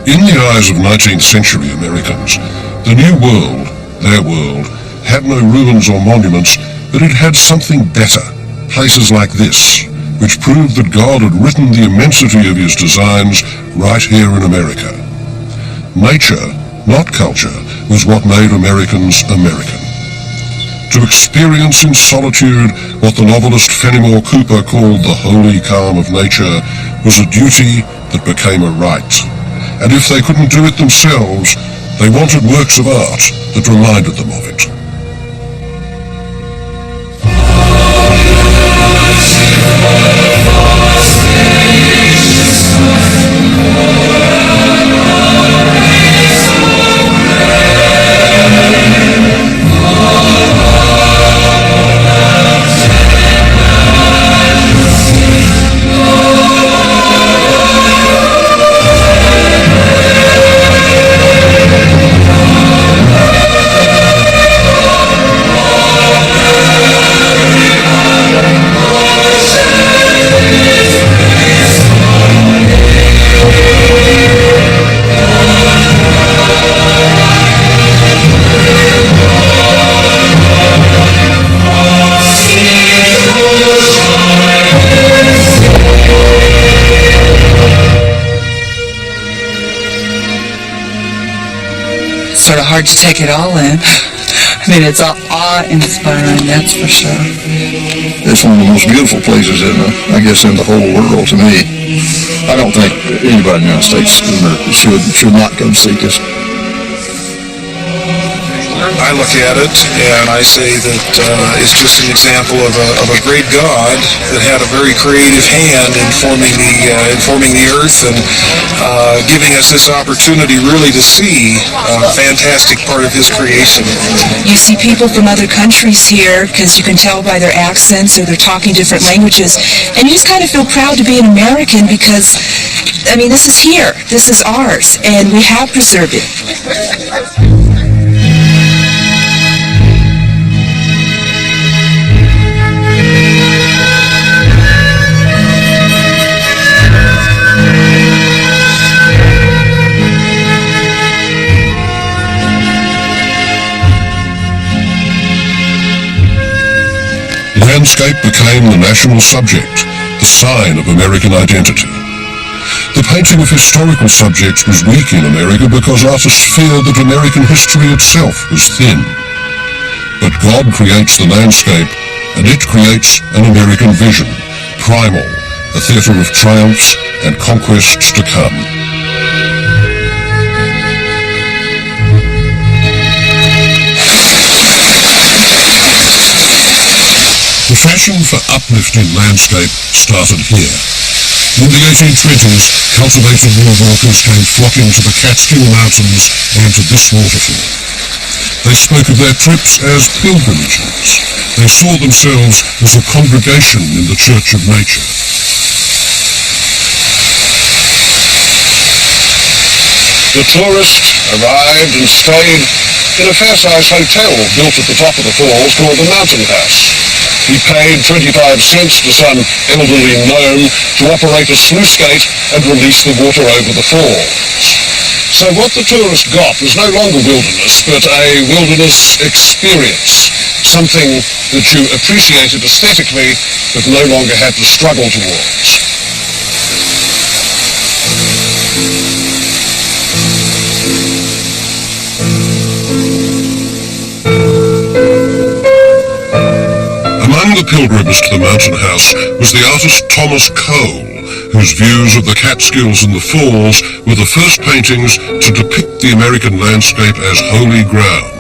In the eyes of 19th century Americans, the New World, their world, had no ruins or monuments, but it had something better, places like this, which proved that God had written the immensity of his designs right here in America. Nature, not culture, was what made Americans American. To experience in solitude what the novelist Fenimore Cooper called the holy calm of nature was a duty that became a right. And if they couldn't do it themselves, they wanted works of art that reminded them of it. Sort of hard to take it all in. I mean, it's awe-inspiring, that's for sure. It's one of the most beautiful places in the whole world to me. I don't think anybody in the United States should not come see this. I look at it and I say that it's just an example of a great God that had a very creative hand in forming the earth and giving us this opportunity really to see a fantastic part of his creation. You see people from other countries here because you can tell by their accents or they're talking different languages, and you just kind of feel proud to be an American because, I mean, this is here, this is ours, and we have preserved it. Landscape became the national subject, the sign of American identity. The painting of historical subjects was weak in America because artists feared that American history itself was thin. But God creates the landscape, and it creates an American vision, primal, a theatre of triumphs and conquests to come. The fashion for uplifting landscape started here. In the 1820s, cultivated rural workers came flocking to the Catskill Mountains and to this waterfall. They spoke of their trips as pilgrimages. They saw themselves as a congregation in the Church of Nature. The tourist arrived and stayed in a fair-sized hotel built at the top of the falls called the Mountain House. He paid 25 cents to some elderly gnome to operate a sluice gate and release the water over the falls. So what the tourist got was no longer wilderness, but a wilderness experience, something that you appreciated aesthetically, but no longer had to struggle towards. Among the pilgrims to the Mountain House was the artist Thomas Cole, whose views of the Catskills and the Falls were the first paintings to depict the American landscape as holy ground.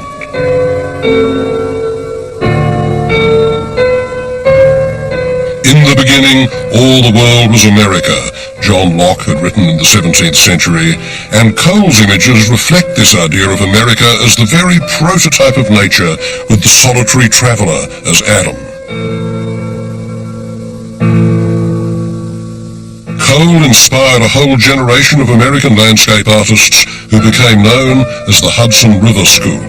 In the beginning, all the world was America, John Locke had written in the 17th century, and Cole's images reflect this idea of America as the very prototype of nature, with the solitary traveller as Adam. Cole inspired a whole generation of American landscape artists who became known as the Hudson River School.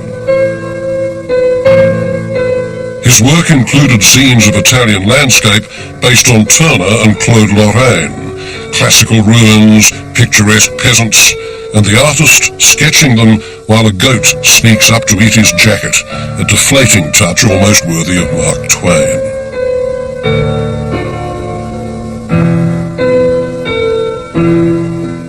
His work included scenes of Italian landscape based on Turner and Claude Lorraine, classical ruins, picturesque peasants, and the artist sketching them while a goat sneaks up to eat his jacket, a deflating touch almost worthy of Mark Twain.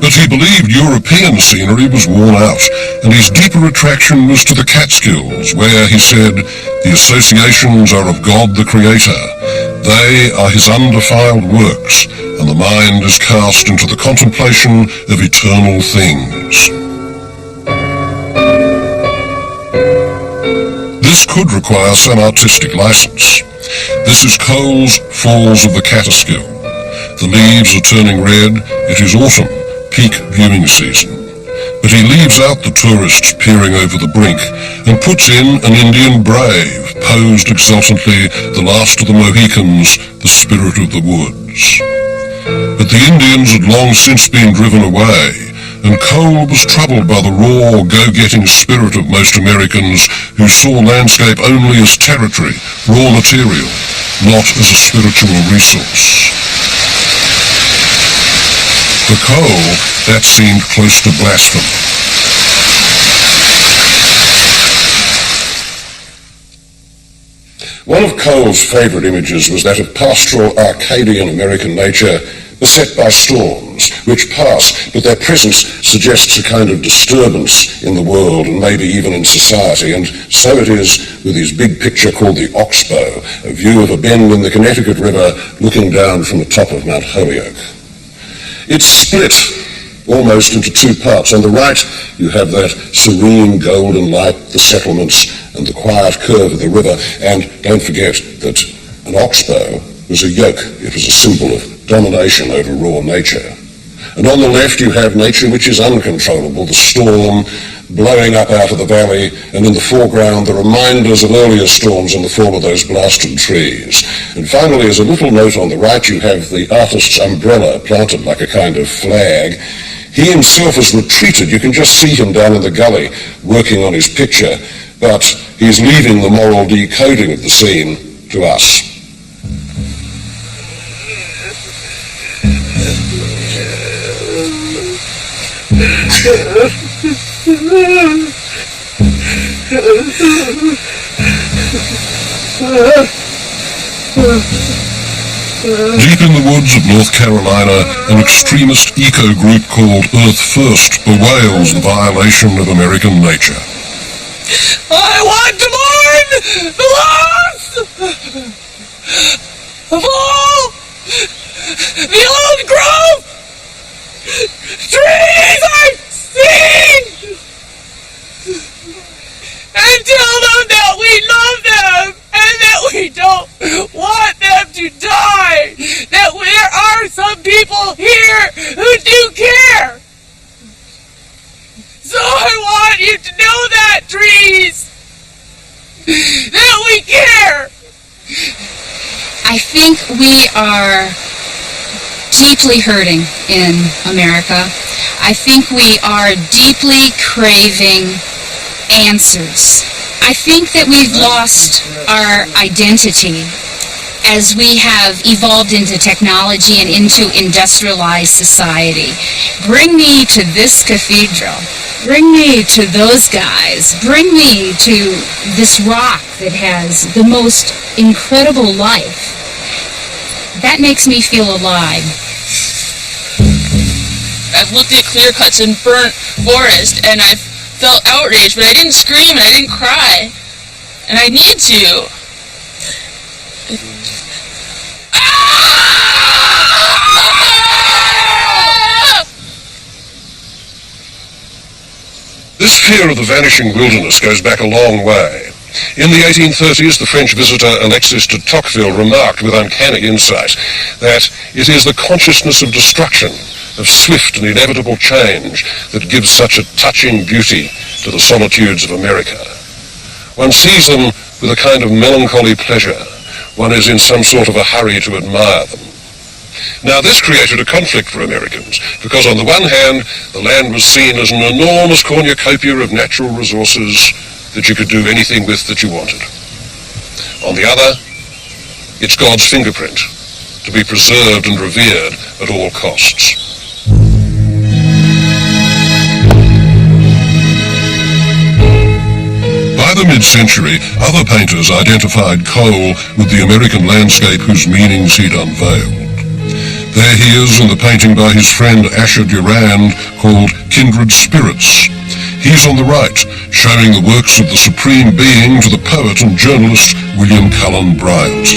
But he believed European scenery was worn out, and his deeper attraction was to the Catskills, where, he said, the associations are of God the Creator. They are his undefiled works, and the mind is cast into the contemplation of eternal things. This could require some artistic license. This is Cole's Falls of the Catskill. The leaves are turning red. It is autumn, peak viewing season. But he leaves out the tourists peering over the brink and puts in an Indian brave, posed exultantly, the last of the Mohicans, the spirit of the woods. But the Indians had long since been driven away, and Cole was troubled by the raw, go-getting spirit of most Americans who saw landscape only as territory, raw material, not as a spiritual resource. For Cole, that seemed close to blasphemy. One of Cole's favourite images was that of pastoral Arcadian American nature beset by storms, which pass, but their presence suggests a kind of disturbance in the world and maybe even in society, and so it is with his big picture called the Oxbow, a view of a bend in the Connecticut River looking down from the top of Mount Holyoke. It's split almost into two parts. On the right, you have that serene golden light, the settlements, and the quiet curve of the river. And don't forget that an oxbow was a yoke. It was a symbol of domination over raw nature. And on the left, you have nature which is uncontrollable, the storm blowing up out of the valley, and in the foreground, the reminders of earlier storms in the form of those blasted trees. And finally, as a little note on the right, you have the artist's umbrella planted like a kind of flag. He himself has retreated. You can just see him down in the gully working on his picture, but he's leaving the moral decoding of the scene to us. Deep in the woods of North Carolina, an extremist eco-group called Earth First bewails the violation of American nature. I want to mourn the loss of all the old growth trees I've seen, and tell them that we love them and that we don't want them to die, that there are some people here who do care. So I want you to know that, trees, that we care. I think we are deeply hurting in America. I think we are deeply craving answers. I think that we've lost our identity as we have evolved into technology and into industrialized society. Bring me to this cathedral. Bring me to those guys. Bring me to this rock that has the most incredible life. That makes me feel alive. I've looked at clear cuts and burnt forest, and I've felt outraged, but I didn't scream and I didn't cry. And I need to. This fear of the vanishing wilderness goes back a long way. In the 1830s, the French visitor Alexis de Tocqueville remarked with uncanny insight that it is the consciousness of destruction, of swift and inevitable change, that gives such a touching beauty to the solitudes of America. One sees them with a kind of melancholy pleasure. One is in some sort of a hurry to admire them. Now, this created a conflict for Americans, because on the one hand, the land was seen as an enormous cornucopia of natural resources that you could do anything with that you wanted. On the other, it's God's fingerprint, to be preserved and revered at all costs. the mid-century, other painters identified Cole with the American landscape whose meanings he'd unveiled. There he is in the painting by his friend Asher Durand called Kindred Spirits. He's on the right, showing the works of the Supreme Being to the poet and journalist William Cullen Bryant.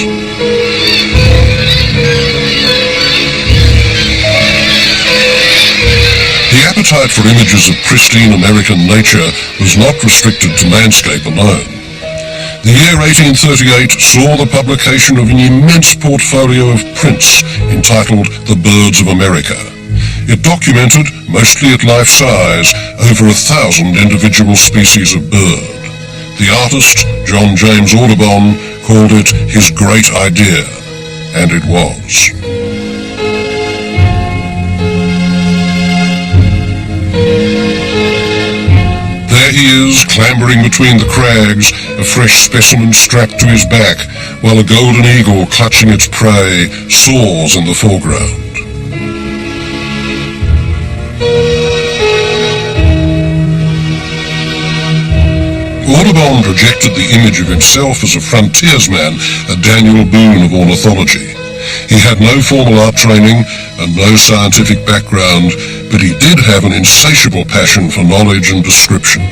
The appetite for images of pristine American nature was not restricted to landscape alone. The year 1838 saw the publication of an immense portfolio of prints entitled The Birds of America. It documented, mostly at life size, over 1,000 individual species of bird. The artist, John James Audubon, called it his great idea, and it was. There he is, clambering between the crags, a fresh specimen strapped to his back, while a golden eagle clutching its prey soars in the foreground. Audubon projected the image of himself as a frontiersman, a Daniel Boone of ornithology. He had no formal art training and no scientific background, but he did have an insatiable passion for knowledge and description.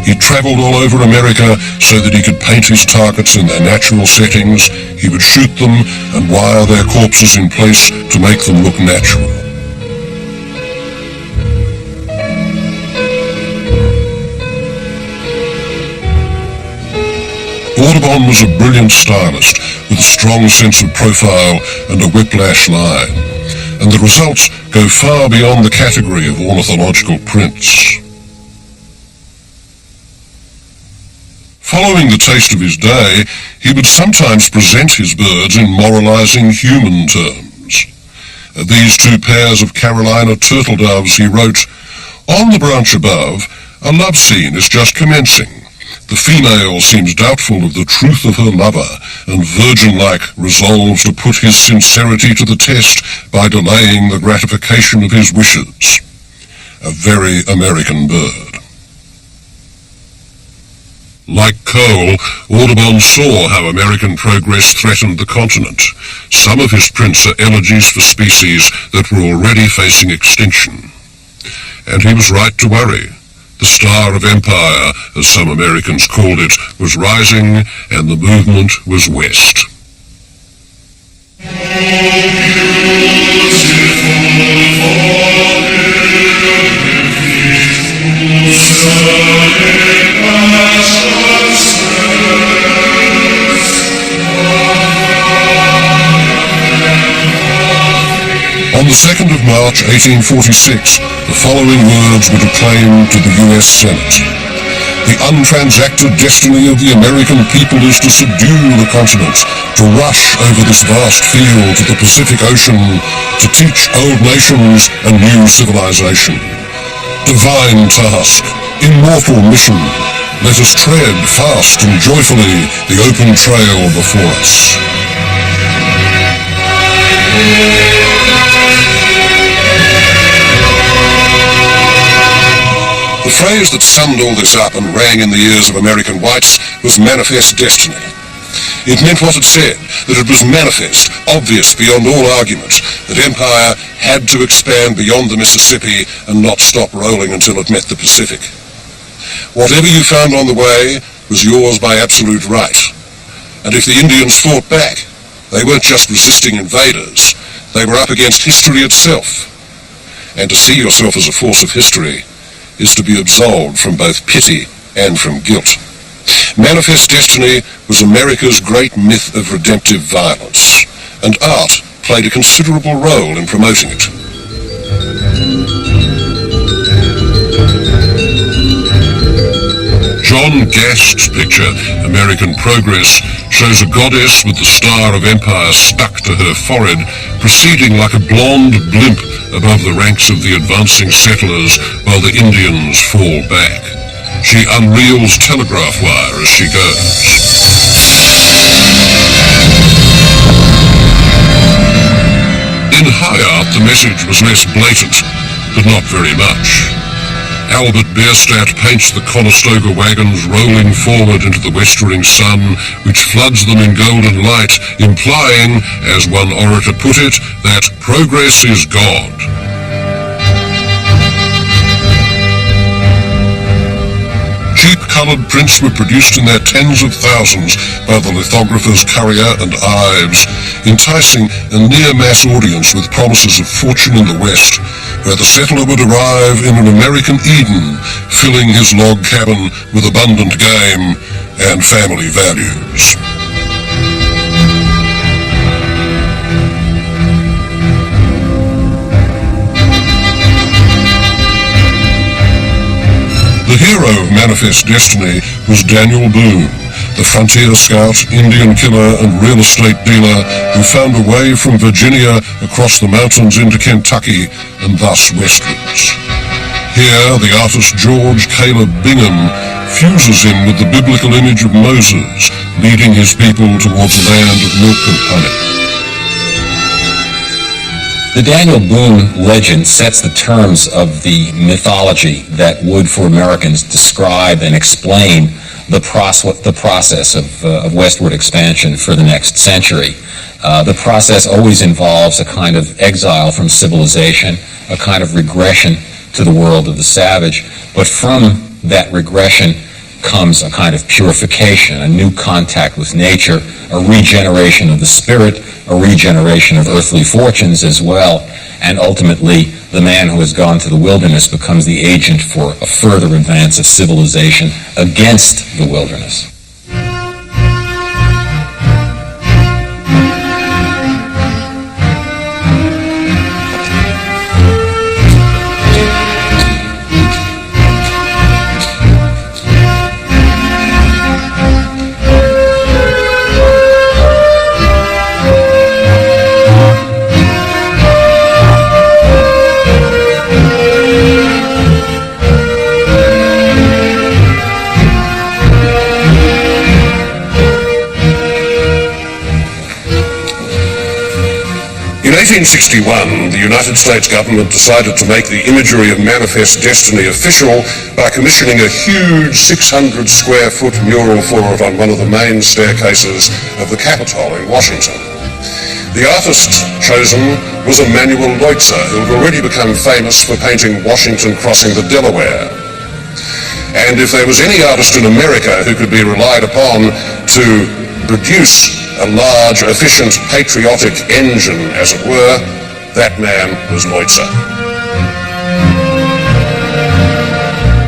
He travelled all over America so that he could paint his targets in their natural settings. He would shoot them and wire their corpses in place to make them look natural. Audubon was a brilliant stylist with a strong sense of profile and a whiplash line, and the results go far beyond the category of ornithological prints. Following the taste of his day, he would sometimes present his birds in moralizing human terms. These two pairs of Carolina turtle doves, he wrote, "On the branch above, a love scene is just commencing. The female seems doubtful of the truth of her lover, and virgin-like resolves to put his sincerity to the test by delaying the gratification of his wishes." A very American bird. Like Cole, Audubon saw how American progress threatened the continent. Some of his prints are elegies for species that were already facing extinction. And he was right to worry. The star of empire, as some Americans called it, was rising, and the movement was west. On the 2nd of March 1846, the following words were proclaimed to the U.S. Senate. "The untransacted destiny of the American people is to subdue the continent, to rush over this vast field to the Pacific Ocean, to teach old nations a new civilization. Divine task, immortal mission. Let us tread fast and joyfully the open trail before us." The phrase that summed all this up and rang in the ears of American whites was manifest destiny. It meant what it said, that it was manifest, obvious beyond all argument, that empire had to expand beyond the Mississippi and not stop rolling until it met the Pacific. Whatever you found on the way was yours by absolute right. And if the Indians fought back, they weren't just resisting invaders, they were up against history itself. And to see yourself as a force of history is to be absolved from both pity and from guilt. Manifest Destiny was America's great myth of redemptive violence, and art played a considerable role in promoting it. John Gast's picture, American Progress, shows a goddess with the star of empire stuck to her forehead, proceeding like a blonde blimp above the ranks of the advancing settlers while the Indians fall back. She unreels telegraph wire as she goes. In high art, the message was less blatant, but not very much. Albert Bierstadt paints the Conestoga wagons rolling forward into the westering sun, which floods them in golden light, implying, as one orator put it, that progress is God. Cheap-coloured prints were produced in their tens of thousands by the lithographers Currier and Ives, enticing a near-mass audience with promises of fortune in the West, where the settler would arrive in an American Eden, filling his log cabin with abundant game and family values. The hero of Manifest Destiny was Daniel Boone, the frontier scout, Indian killer, and real estate dealer who found a way from Virginia across the mountains into Kentucky and thus westwards. Here, the artist George Caleb Bingham fuses him with the biblical image of Moses, leading his people towards a land of milk and honey. The Daniel Boone legend sets the terms of the mythology that would, for Americans, describe and explain the process of westward expansion for the next century. The process always involves a kind of exile from civilization, a kind of regression to the world of the savage, but from that regression comes a kind of purification, a new contact with nature, a regeneration of the spirit, a regeneration of earthly fortunes as well, and ultimately the man who has gone to the wilderness becomes the agent for a further advance of civilization against the wilderness. In 1861, the United States government decided to make the imagery of Manifest Destiny official by commissioning a huge 600-square-foot mural for it on one of the main staircases of the Capitol in Washington. The artist chosen was Emanuel Leutzer, who had already become famous for painting Washington crossing the Delaware. And if there was any artist in America who could be relied upon to produce a large, efficient, patriotic engine, as it were, that man was Leutzer.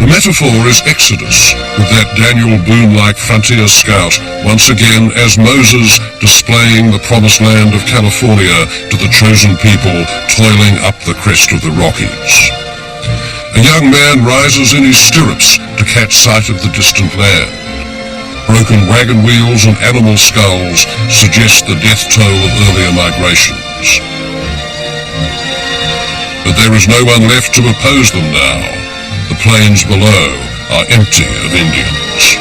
The metaphor is Exodus, with that Daniel Boone-like frontier scout once again as Moses displaying the promised land of California to the chosen people toiling up the crest of the Rockies. A young man rises in his stirrups to catch sight of the distant land. Broken wagon wheels and animal skulls suggest the death toll of earlier migrations. But there is no one left to oppose them now. The plains below are empty of Indians.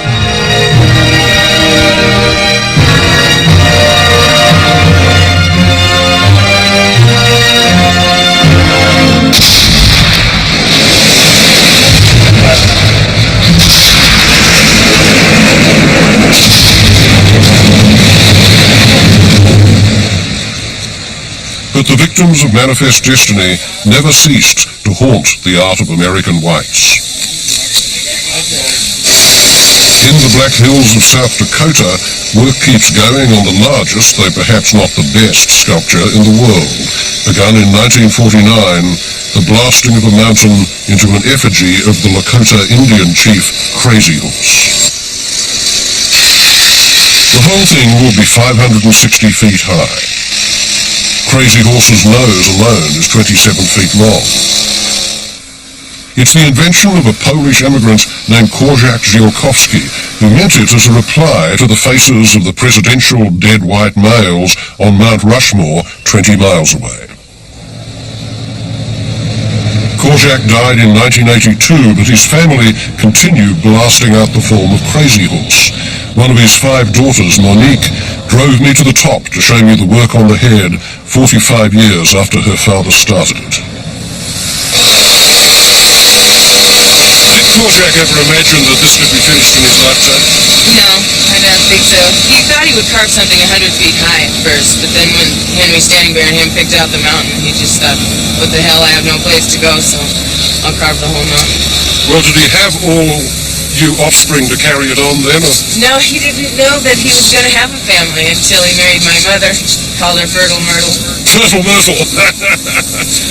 But the victims of Manifest Destiny never ceased to haunt the art of American whites. In the Black Hills of South Dakota, work keeps going on the largest, though perhaps not the best, sculpture in the world. Begun in 1949, the blasting of a mountain into an effigy of the Lakota Indian chief Crazy Horse. The whole thing will be 560 feet high. Crazy Horse's nose alone is 27 feet long. It's the invention of a Polish immigrant named Korczak Ziolkowski, who meant it as a reply to the faces of the presidential dead white males on Mount Rushmore 20 miles away. Korczak died in 1982, but his family continued blasting out the form of Crazy Horse. One of his 5 daughters, Monique, drove me to the top to show me the work on the head 45 years after her father started it. Korczak ever imagined that this could be finished in his lifetime? No, I don't think so. He thought he would carve something 100 feet high at first, but then when Henry Standing Bear and him picked out the mountain, he just thought, what the hell, I have no place to go, so I'll carve the whole mountain. Well, did he have all you offspring to carry it on then? Or? No, he didn't know that he was going to have a family until he married my mother. Called her Fertile Myrtle. Fertile Myrtle.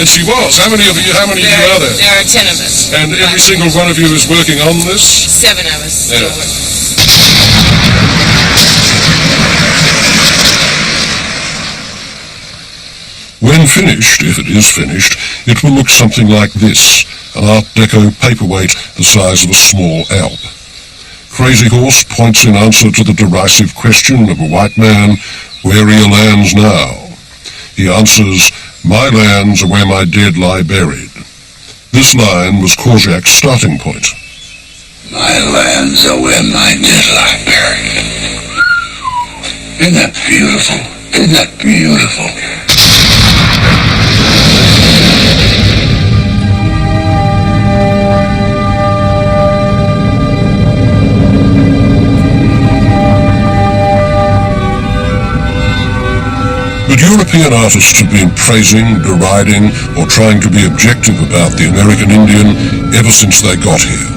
And she was. How many of you are there? There are 10 of us. And every single one of you is working on this? 7 of us still working. When finished, if it is finished, it will look something like this, an Art Deco paperweight the size of a small Alp. Crazy Horse points in answer to the derisive question of a white man, where are your lands now? He answers, my lands are where my dead lie buried. This line was Korczak's starting point. My lands are where my dead lie buried. Isn't that beautiful? Isn't that beautiful? But European artists have been praising, deriding, or trying to be objective about the American Indian ever since they got here.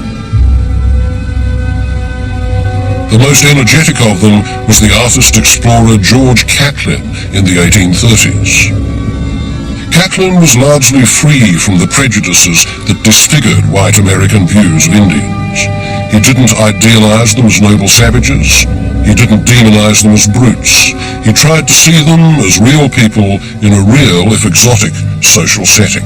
The most energetic of them was the artist-explorer George Catlin in the 1830s. Catlin was largely free from the prejudices that disfigured white American views of Indians. He didn't idealize them as noble savages. He didn't demonize them as brutes. He tried to see them as real people in a real, if exotic, social setting.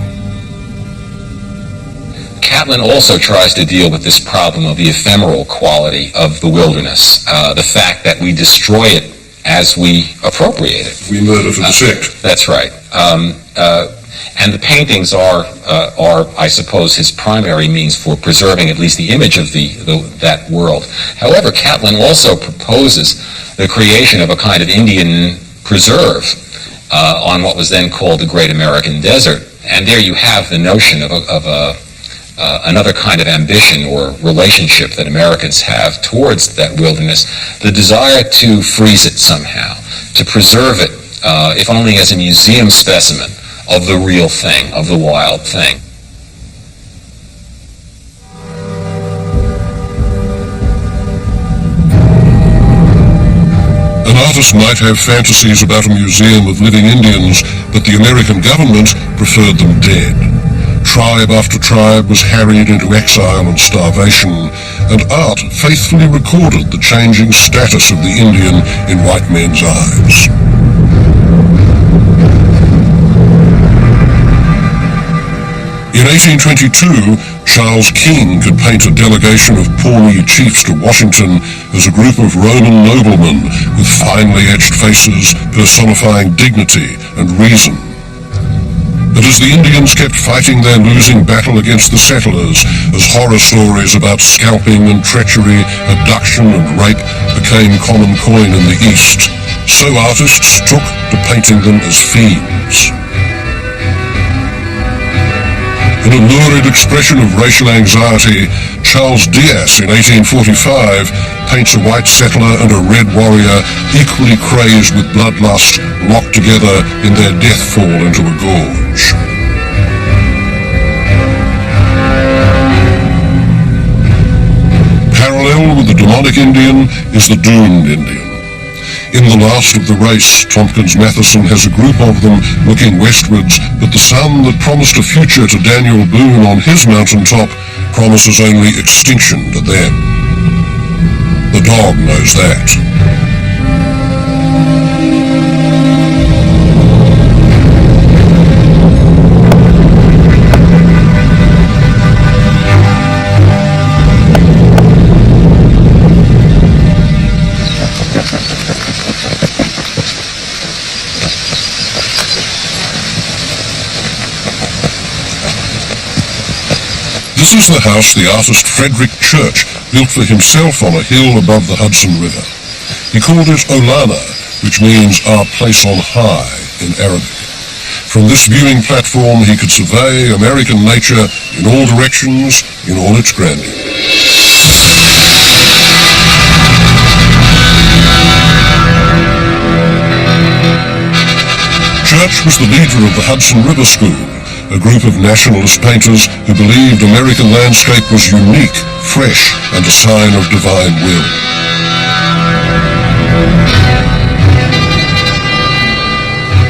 Catlin also tries to deal with this problem of the ephemeral quality of the wilderness, the fact that we destroy it as we appropriate it. We murder for the sect. That's right. And the paintings are, I suppose, his primary means for preserving at least the image of that world. However, Catlin also proposes the creation of a kind of Indian preserve on what was then called the Great American Desert. And there you have the notion of another kind of ambition or relationship that Americans have towards that wilderness, the desire to freeze it somehow, to preserve it, if only as a museum specimen of the real thing, of the wild thing. An artist might have fantasies about a museum of living Indians, but the American government preferred them dead. Tribe after tribe was harried into exile and starvation, and art faithfully recorded the changing status of the Indian in white men's eyes. In 1822, Charles King could paint a delegation of Pawnee chiefs to Washington as a group of Roman noblemen with finely edged faces personifying dignity and reason. But as the Indians kept fighting their losing battle against the settlers, as horror stories about scalping and treachery, abduction and rape became common coin in the East, so artists took to painting them as fiends. In a lurid expression of racial anxiety, Charles Diaz in 1845 paints a white settler and a red warrior equally crazed with bloodlust locked together in their death fall into a gorge. Parallel with the demonic Indian is the doomed Indian. In The Last of the Race, Tompkins Matheson has a group of them looking westwards, but the sun that promised a future to Daniel Boone on his mountaintop promises only extinction to them. The dog knows that. This is the house the artist Frederick Church built for himself on a hill above the Hudson River. He called it Olana, which means our place on high in Arabic. From this viewing platform he could survey American nature in all directions, in all its grandeur. Church was the leader of the Hudson River School, a group of nationalist painters who believed American landscape was unique, fresh, and a sign of divine will.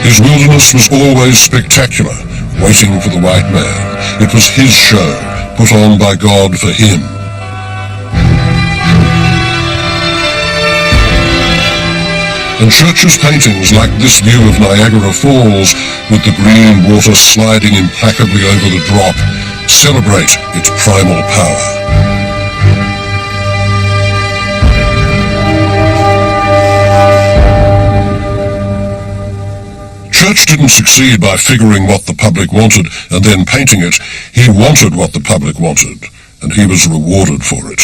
His wilderness was always spectacular, waiting for the white man. It was his show, put on by God for him. And Church's paintings, like this view of Niagara Falls, with the green water sliding implacably over the drop, celebrate its primal power. Church didn't succeed by figuring what the public wanted and then painting it. He wanted what the public wanted, and he was rewarded for it.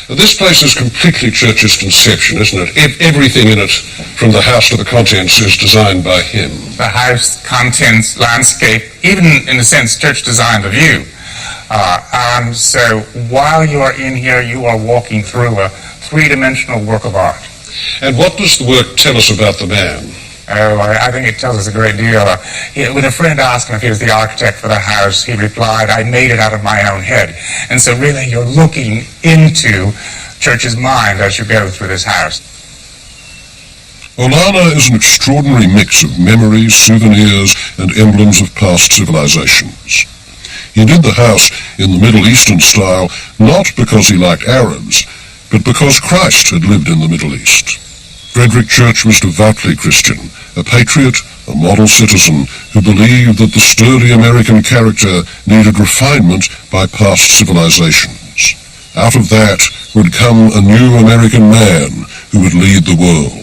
This place is completely Church's conception, isn't it? Everything in it, from the house to the contents, is designed by him. The house, contents, landscape, even in a sense, Church designed the view. So while you are in here, you are walking through a three-dimensional work of art. And what does the work tell us about the man? Oh, I think it tells us a great deal. When a friend asked him if he was the architect for the house, he replied, "I made it out of my own head." And so really you're looking into Church's mind as you go through this house. Olana is an extraordinary mix of memories, souvenirs, and emblems of past civilizations. He did the house in the Middle Eastern style not because he liked Arabs, but because Christ had lived in the Middle East. Frederick Church was devoutly Christian, a patriot, a model citizen who believed that the sturdy American character needed refinement by past civilizations. Out of that would come a new American man who would lead the world.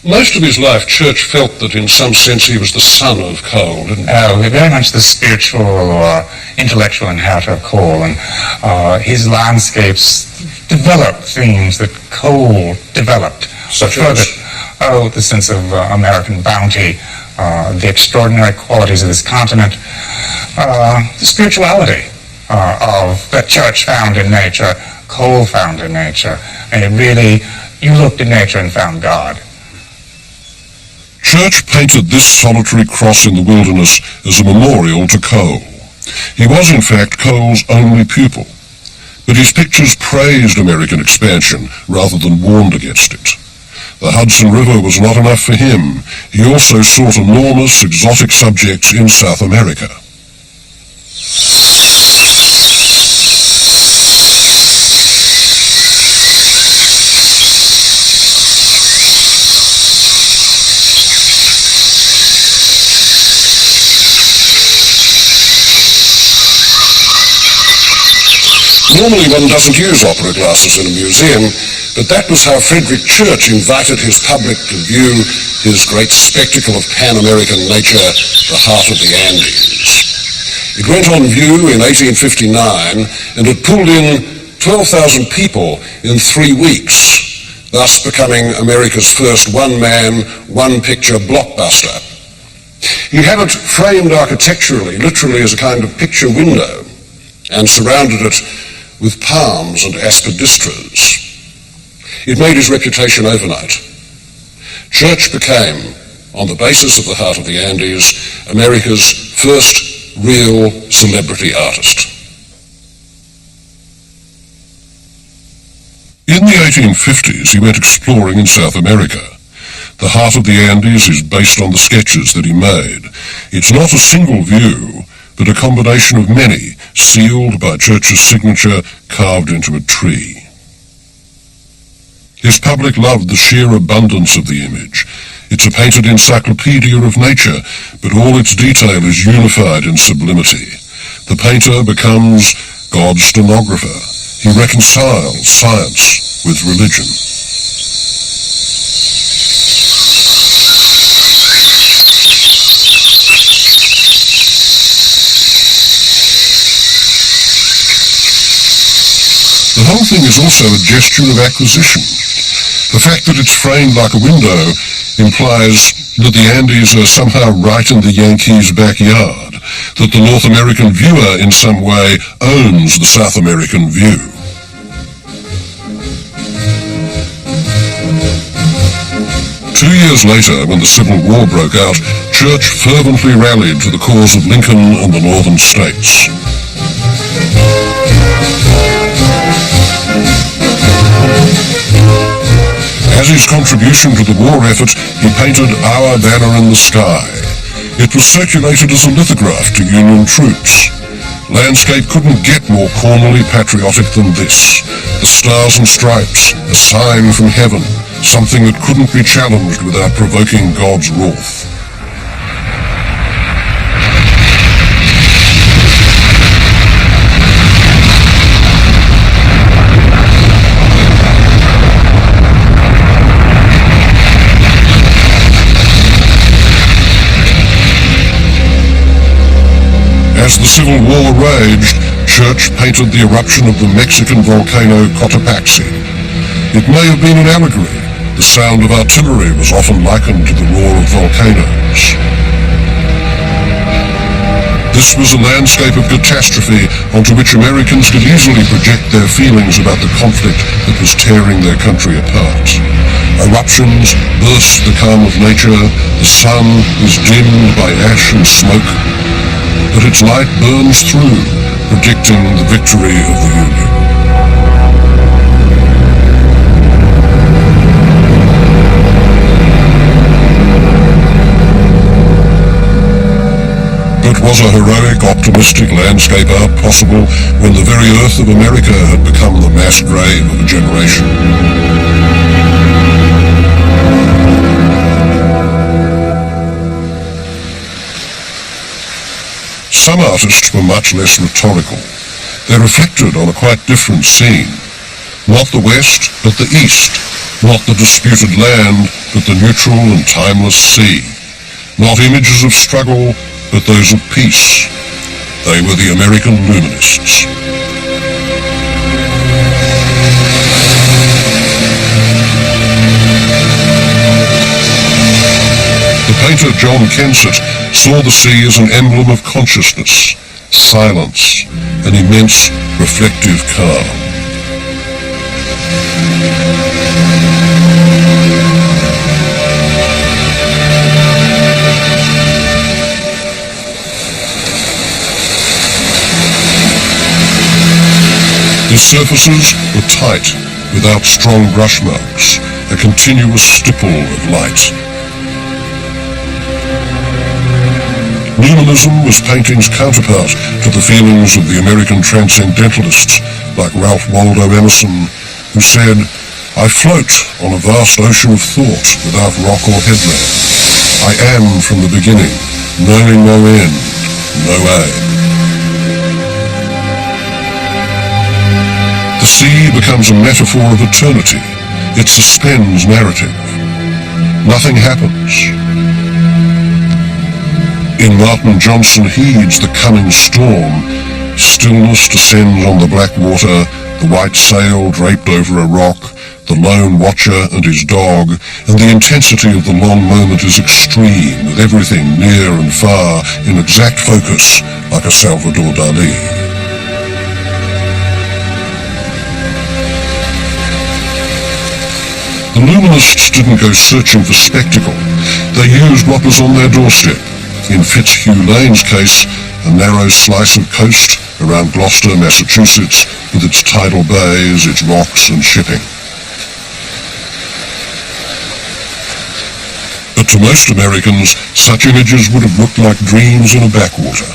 Most of his life, Church felt that in some sense he was the son of Cole, didn't he? Oh, very much the spiritual or intellectual inheritor of Cole, and his landscapes developed themes that Cole developed. Such as? The sense of American bounty, the extraordinary qualities of this continent, the spirituality that Church found in nature, Cole found in nature. And it really, you looked in nature and found God. Church painted this solitary cross in the wilderness as a memorial to Cole. He was, in fact, Cole's only pupil, but his pictures praised American expansion rather than warned against it. The Hudson River was not enough for him. He also sought enormous, exotic subjects in South America. Normally one doesn't use opera glasses in a museum, but that was how Frederick Church invited his public to view his great spectacle of Pan-American nature, the heart of the Andes. It went on view in 1859, and it pulled in 12,000 people in 3 weeks, thus becoming America's first one-man, one-picture blockbuster. He had it framed architecturally, literally as a kind of picture window, and surrounded it with palms and aspidistras. It made his reputation overnight. Church became, on the basis of the Heart of the Andes, America's first real celebrity artist. In the 1850s, he went exploring in South America. The Heart of the Andes is based on the sketches that he made. It's not a single view, but a combination of many, sealed by Church's signature carved into a tree. His public loved the sheer abundance of the image. It's a painted encyclopedia of nature, but all its detail is unified in sublimity. The painter becomes God's stenographer. He reconciles science with religion. The whole thing is also a gesture of acquisition. The fact that it's framed like a window implies that the Andes are somehow right in the Yankees' backyard, that the North American viewer in some way owns the South American view. 2 years later, when the Civil War broke out, Church fervently rallied to the cause of Lincoln and the northern states. As his contribution to the war effort, he painted Our Banner in the Sky. It was circulated as a lithograph to Union troops. Landscape couldn't get more cornily patriotic than this. The stars and stripes, a sign from heaven, something that couldn't be challenged without provoking God's wrath. As the Civil War raged, Church painted the eruption of the Mexican volcano Cotopaxi. It may have been an allegory. The sound of artillery was often likened to the roar of volcanoes. This was a landscape of catastrophe onto which Americans could easily project their feelings about the conflict that was tearing their country apart. Eruptions burst the calm of nature, the sun is dimmed by ash and smoke, but its light burns through, predicting the victory of the Union. But was a heroic, optimistic landscape art possible when the very earth of America had become the mass grave of a generation? Some artists were much less rhetorical. They reflected on a quite different scene. Not the West, but the East. Not the disputed land, but the neutral and timeless sea. Not images of struggle, but those of peace. They were the American Luminists. The painter John Kensett saw the sea as an emblem of consciousness, silence, an immense reflective calm. The surfaces were tight, without strong brush marks, a continuous stipple of light. Luminism was painting's counterpart to the feelings of the American transcendentalists like Ralph Waldo Emerson, who said, "I float on a vast ocean of thought without rock or headland. I am from the beginning, knowing no end, no aim." The sea becomes a metaphor of eternity. It suspends narrative. Nothing happens. In Martin Johnson Head's The Coming Storm, stillness descends on the black water, the white sail draped over a rock, the lone watcher and his dog, and the intensity of the long moment is extreme, with everything near and far in exact focus, like a Salvador Dali. The Luminists didn't go searching for spectacle. They used what was on their doorstep. In Fitzhugh Lane's case, a narrow slice of coast around Gloucester, Massachusetts, with its tidal bays, its rocks and shipping. But to most Americans, such images would have looked like dreams in a backwater.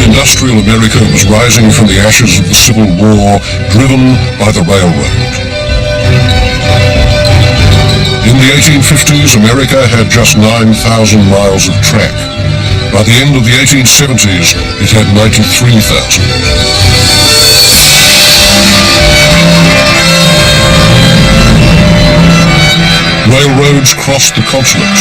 Industrial America was rising from the ashes of the Civil War, driven by the railroad. In the 1850s, America had just 9,000 miles of track. By the end of the 1870s, it had 93,000. Railroads crossed the continent.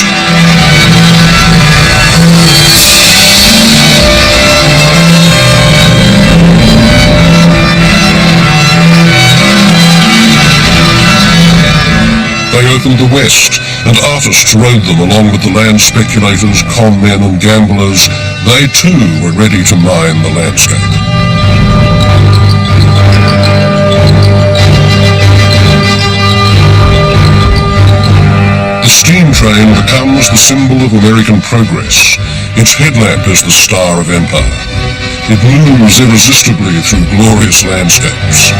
opened the West, and artists rode them along with the land speculators, con men and gamblers. They too were ready to mine the landscape. The steam train becomes the symbol of American progress. Its headlamp is the star of empire. It moves irresistibly through glorious landscapes.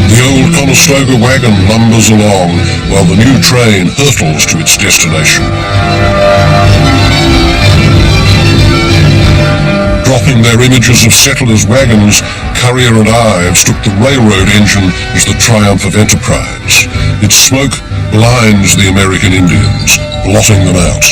The old Conestoga wagon lumbers along while the new train hurtles to its destination. Dropping their images of settlers' wagons, Currier and Ives took the railroad engine as the triumph of enterprise. Its smoke blinds the American Indians, blotting them out.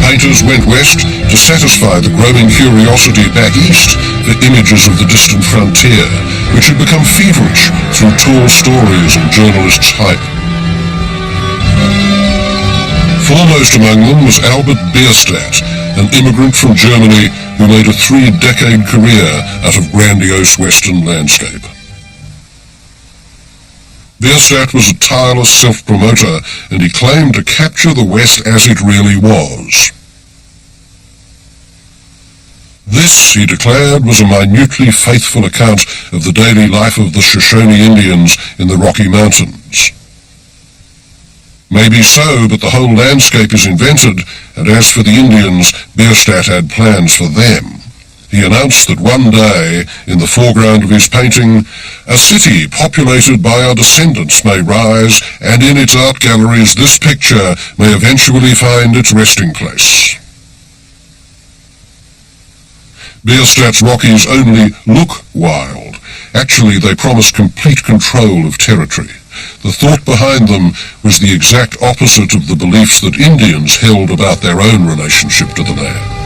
Painters went west to satisfy the growing curiosity back east for images of the distant frontier, which had become feverish through tall stories and journalists' hype. Foremost among them was Albert Bierstadt, an immigrant from Germany who made a 3-decade career out of grandiose western landscape. Bierstadt was a tireless self-promoter, and he claimed to capture the West as it really was. This, he declared, was a minutely faithful account of the daily life of the Shoshone Indians in the Rocky Mountains. Maybe so, but the whole landscape is invented, and as for the Indians, Bierstadt had plans for them. He announced that one day, in the foreground of his painting, a city populated by our descendants may rise, and in its art galleries this picture may eventually find its resting place. Bierstadt's Rockies only look wild. Actually, they promise complete control of territory. The thought behind them was the exact opposite of the beliefs that Indians held about their own relationship to the land.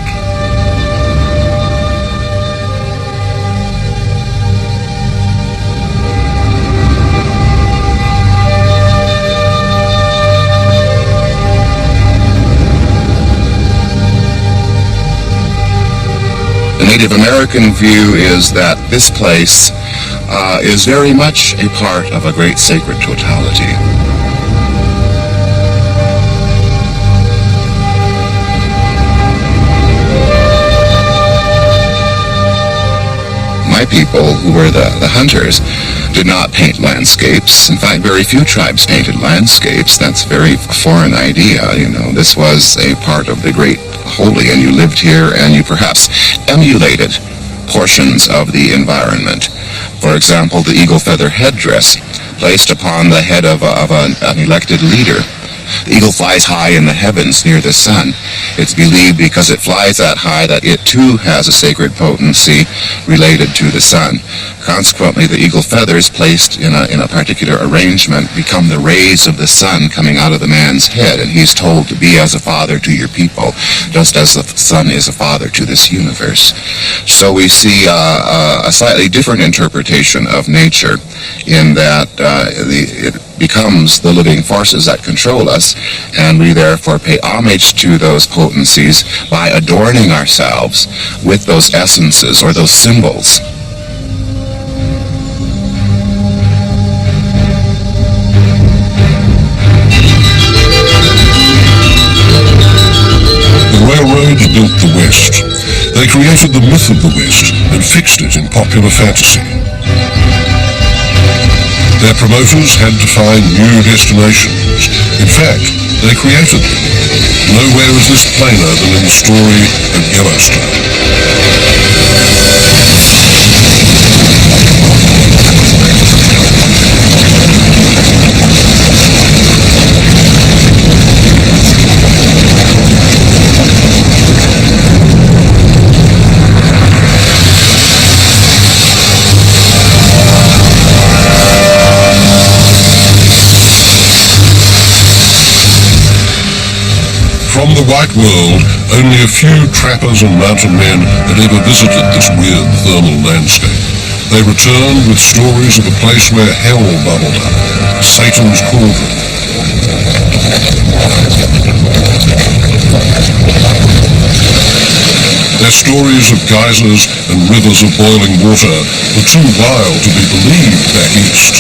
The Native American view is that this place is very much a part of a great sacred totality. My people, who were the hunters, did not paint landscapes. In fact, very few tribes painted landscapes. That's a very foreign idea, you know. This was a part of the great holy, and you lived here and you perhaps emulated portions of the environment. For example, the eagle feather headdress placed upon the head of an elected leader. The eagle flies high in the heavens near the sun. It's believed because it flies that high that it too has a sacred potency related to the sun. Consequently, the eagle feathers placed in a particular arrangement become the rays of the sun coming out of the man's head, and he's told to be as a father to your people, just as the sun is a father to this universe. So we see a slightly different interpretation of nature in that it becomes the living forces that control us, and we therefore pay homage to those potencies by adorning ourselves with those essences or those symbols. The railroads built the West. They created the myth of the West and fixed it in popular fantasy. Their promoters had to find new destinations. In fact, they created them. Nowhere is this plainer than in the story of Yellowstone. From the white world, only a few trappers and mountain men had ever visited this weird thermal landscape. They returned with stories of a place where hell bubbled up, Satan's cauldron. Their stories of geysers and rivers of boiling water were too wild to be believed back east.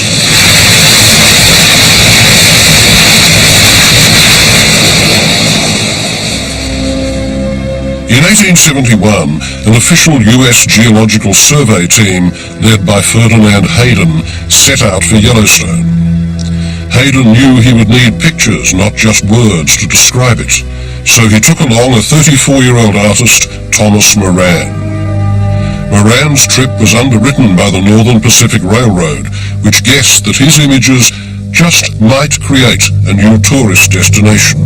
In 1871, an official U.S. Geological Survey team led by Ferdinand Hayden set out for Yellowstone. Hayden knew he would need pictures, not just words, to describe it, so he took along a 34-year-old artist, Thomas Moran. Moran's trip was underwritten by the Northern Pacific Railroad, which guessed that his images just might create a new tourist destination.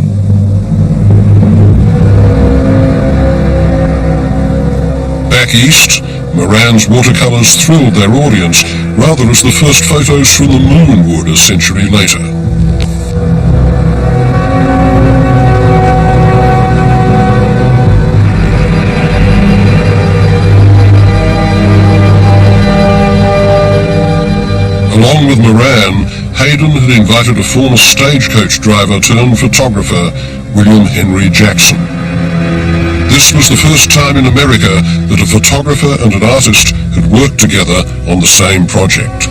Back east, Moran's watercolors thrilled their audience rather as the first photos from the moon would a century later. Along with Moran, Hayden had invited a former stagecoach driver turned photographer, William Henry Jackson. This was the first time in America that a photographer and an artist had worked together on the same project.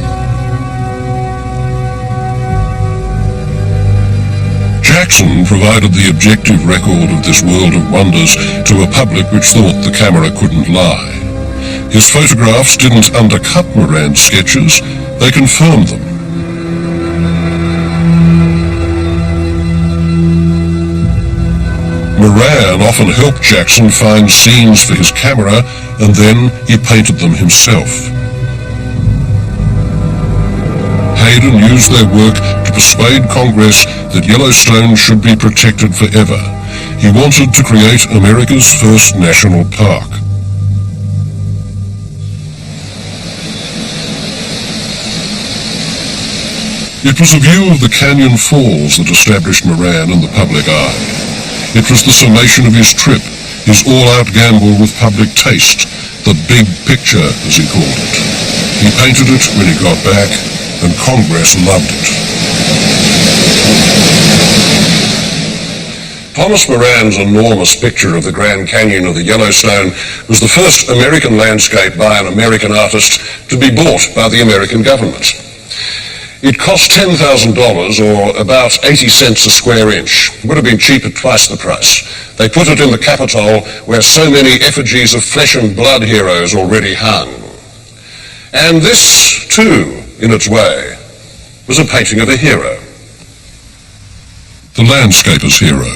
Jackson provided the objective record of this world of wonders to a public which thought the camera couldn't lie. His photographs didn't undercut Moran's sketches, they confirmed them. Moran often helped Jackson find scenes for his camera, and then he painted them himself. Hayden used their work to persuade Congress that Yellowstone should be protected forever. He wanted to create America's first national park. It was a view of the Canyon Falls that established Moran in the public eye. It was the summation of his trip, his all-out gamble with public taste, the big picture, as he called it. He painted it when he got back, and Congress loved it. Thomas Moran's enormous picture of the Grand Canyon of the Yellowstone was the first American landscape by an American artist to be bought by the American government. It cost $10,000, or about 80 cents a square inch. It would have been cheap at twice the price. They put it in the Capitol, where so many effigies of flesh and blood heroes already hung. And this, too, in its way, was a painting of a hero. The landscaper's hero,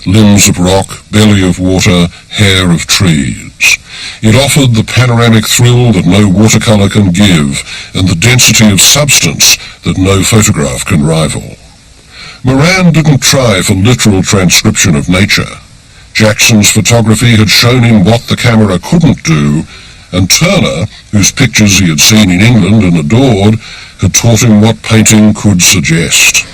limbs of rock, belly of water, hair of trees. It offered the panoramic thrill that no watercolor can give, and the density of substance that no photograph can rival. Moran didn't try for literal transcription of nature. Jackson's photography had shown him what the camera couldn't do, and Turner, whose pictures he had seen in England and adored, had taught him what painting could suggest.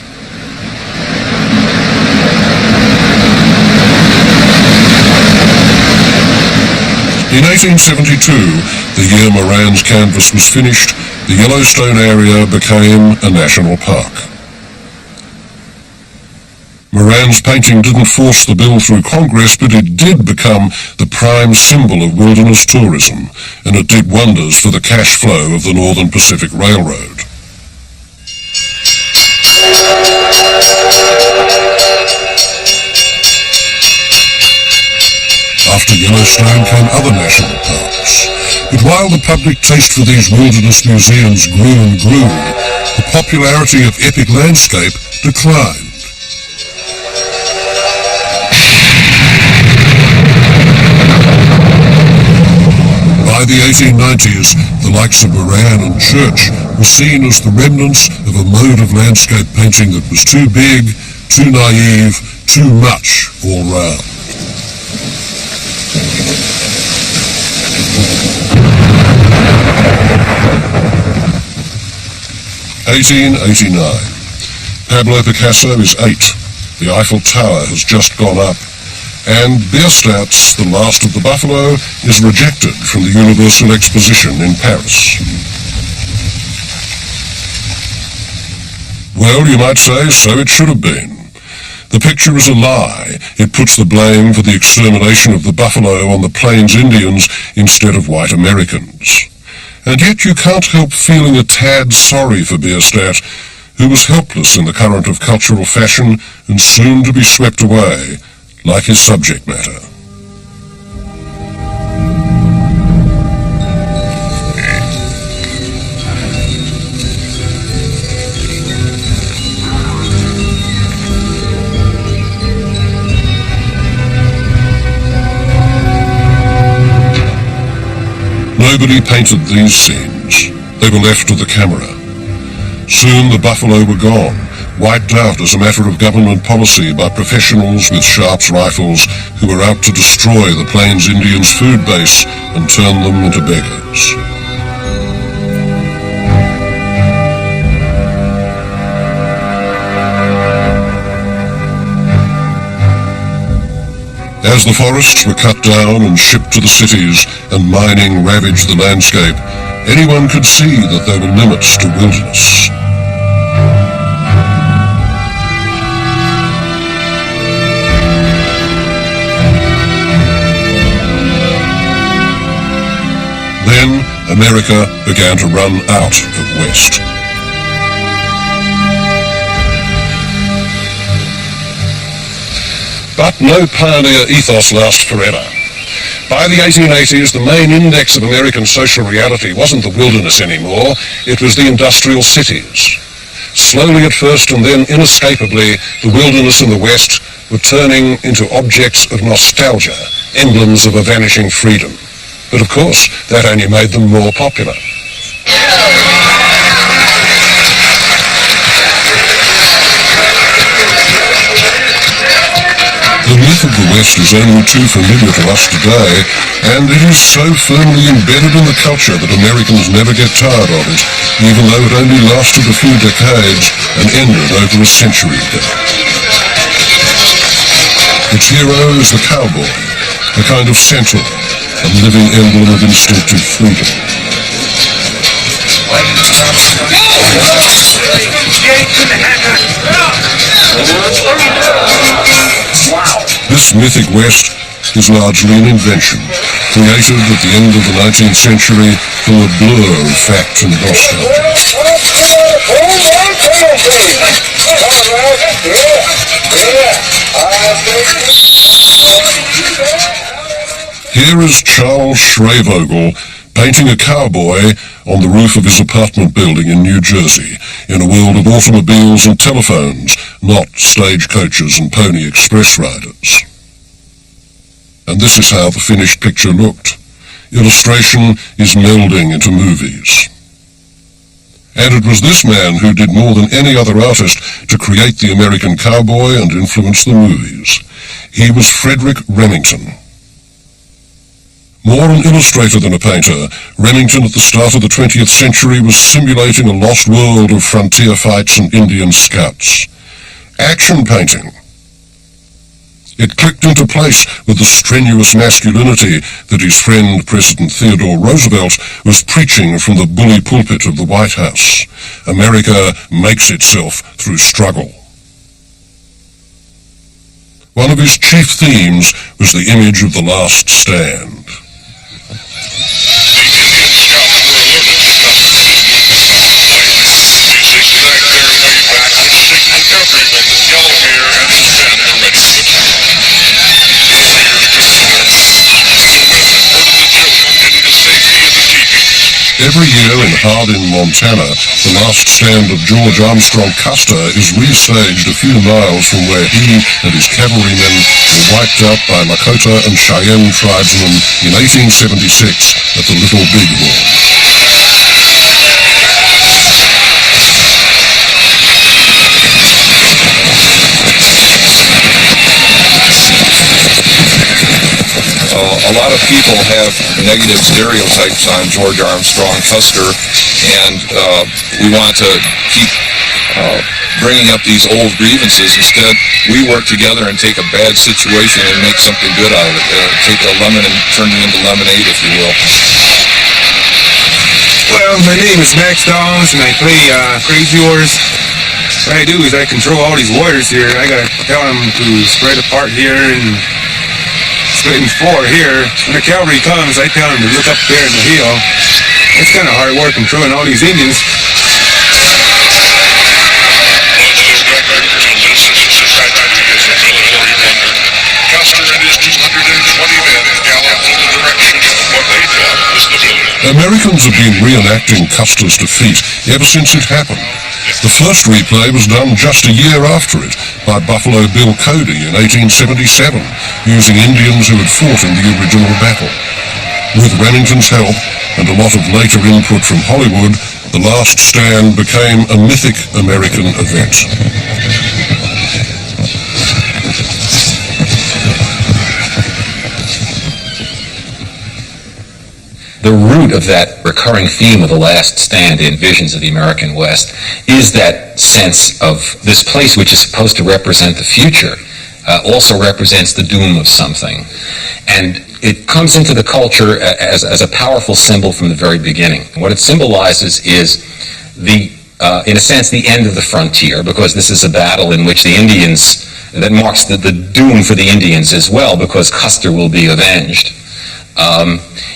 In 1872, the year Moran's canvas was finished, the Yellowstone area became a national park. Moran's painting didn't force the bill through Congress, but it did become the prime symbol of wilderness tourism, and it did wonders for the cash flow of the Northern Pacific Railroad. After Yellowstone came other national parks. But while the public taste for these wilderness museums grew and grew, the popularity of epic landscape declined. By the 1890s, the likes of Moran and Church were seen as the remnants of a mode of landscape painting that was too big, too naive, too much all round. 1889. Pablo Picasso is 8. The Eiffel Tower has just gone up. And Bierstadt's The Last of the Buffalo is rejected from the Universal Exposition in Paris. Well, you might say, so it should have been. The picture is a lie. It puts the blame for the extermination of the buffalo on the Plains Indians instead of white Americans. And yet you can't help feeling a tad sorry for Bierstadt, who was helpless in the current of cultural fashion and soon to be swept away, like his subject matter. Nobody painted these scenes. They were left to the camera. Soon the buffalo were gone, wiped out as a matter of government policy by professionals with Sharps rifles who were out to destroy the Plains Indians' food base and turn them into beggars. As the forests were cut down and shipped to the cities and mining ravaged the landscape, anyone could see that there were limits to wilderness. Then America began to run out of West. But no pioneer ethos lasts forever. By the 1880s, the main index of American social reality wasn't the wilderness anymore, it was the industrial cities. Slowly at first and then inescapably, the wilderness and the West were turning into objects of nostalgia, emblems of a vanishing freedom. But of course, that only made them more popular. The myth of the West is only too familiar to us today, and it is so firmly embedded in the culture that Americans never get tired of it, even though it only lasted a few decades and ended over a century ago. Its hero is the cowboy, a kind of centaur, a living emblem of instinctive freedom. This mythic West is largely an invention, created at the end of the 19th century from a blur of fact and nostalgia. Here is Charles Schravogel painting a cowboy on the roof of his apartment building in New Jersey, in a world of automobiles and telephones, not stagecoaches and pony express riders. And this is how the finished picture looked. Illustration is melding into movies. And it was this man who did more than any other artist to create the American cowboy and influence the movies. He was Frederick Remington. More an illustrator than a painter, Remington at the start of the 20th century was simulating a lost world of frontier fights and Indian scouts. Action painting. It clicked into place with the strenuous masculinity that his friend President Theodore Roosevelt was preaching from the bully pulpit of the White House. America makes itself through struggle. One of his chief themes was the image of the last stand. Every year in Hardin, Montana, the last stand of George Armstrong Custer is restaged a few miles from where he and his cavalrymen were wiped out by Lakota and Cheyenne tribesmen in 1876 at the Little Big Horn. A lot of people have negative stereotypes on George Armstrong Custer, and we want to keep bringing up these old grievances. Instead, we work together and take a bad situation and make something good out of it. Take a lemon and turn it into lemonade, if you will. Well, my name is Max Dawes, and I play Crazy Horse. what I do is I control all these warriors here. I gotta tell them to spread apart here and split in four here. When the cavalry comes, I tell them to look up there in the hill. It's kind of hard work controlling all these Indians. Custer and his 220 men galloped in the direction of what they thought was the village. Americans have been reenacting Custer's defeat ever since it happened. The first replay was done just a year after it by Buffalo Bill Cody in 1877, using Indians who had fought in the original battle. With Remington's help and a lot of later input from Hollywood, The Last Stand became a mythic American event. The root of that recurring theme of The Last Stand in Visions of the American West is that sense of this place which is supposed to represent the future also represents the doom of something. And it comes into the culture as a powerful symbol from the very beginning. What it symbolizes is in a sense, the end of the frontier, because this is a battle in which the Indians, that marks the doom for the Indians as well, because Custer will be avenged.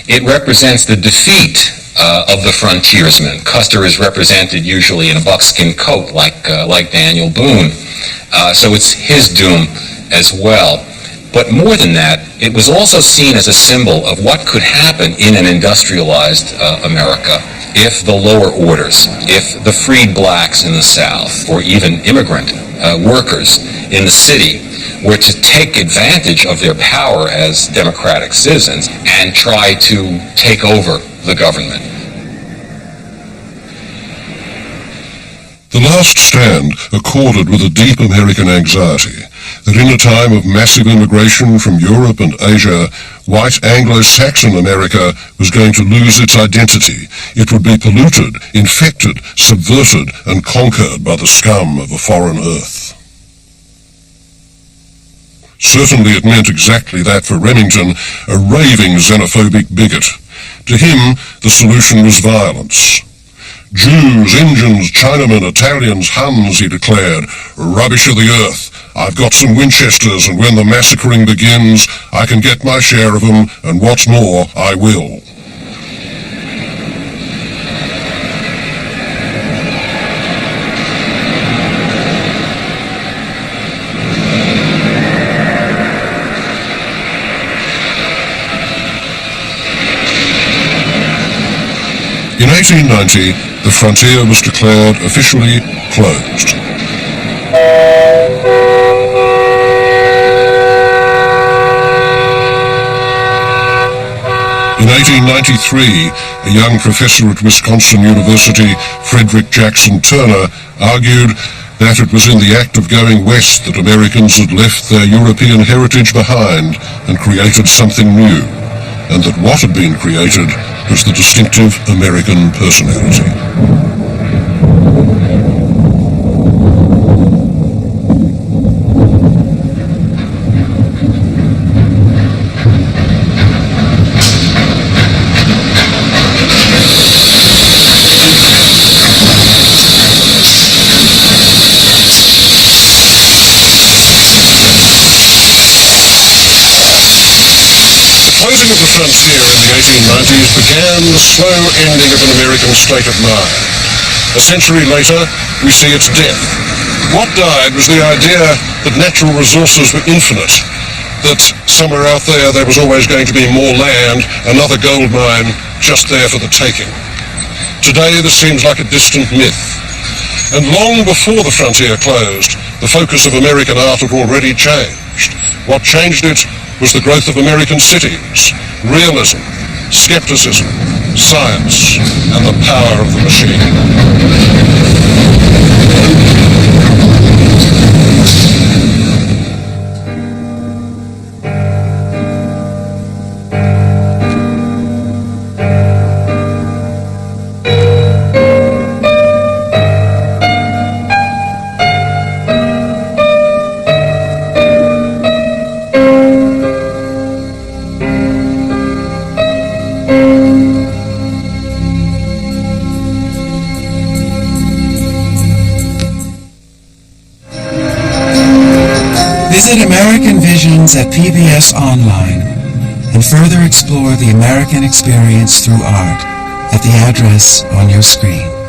It represents the defeat of the frontiersman. Custer is represented usually in a buckskin coat like Daniel Boone. So it's his doom as well. But more than that, it was also seen as a symbol of what could happen in an industrialized America if the lower orders, if the freed blacks in the South, or even immigrant workers in the city, were to take advantage of their power as democratic citizens and try to take over the government. The Last Stand accorded with a deep American anxiety that in a time of massive immigration from Europe and Asia, white Anglo-Saxon America was going to lose its identity. It would be polluted, infected, subverted, and conquered by the scum of a foreign earth. Certainly it meant exactly that for Remington, a raving xenophobic bigot. To him, the solution was violence. Jews, Indians, Chinamen, Italians, Huns, he declared, rubbish of the earth. I've got some Winchesters, and when the massacring begins, I can get my share of them, and what's more, I will. In 1890, the frontier was declared officially closed. In 1893, a young professor at Wisconsin University, Frederick Jackson Turner, argued that it was in the act of going west that Americans had left their European heritage behind and created something new, and that what had been created was the distinctive American personality. The closing of the frontier in the 1890s began the slow ending of an American state of mind. A century later, we see its death. What died was the idea that natural resources were infinite, that somewhere out there was always going to be more land, another gold mine just there for the taking. Today, this seems like a distant myth. And long before the frontier closed, the focus of American art had already changed. What changed it was the growth of American cities, realism, skepticism, science, and the power of the machine. Visit American Visions at PBS Online and further explore the American experience through art at the address on your screen.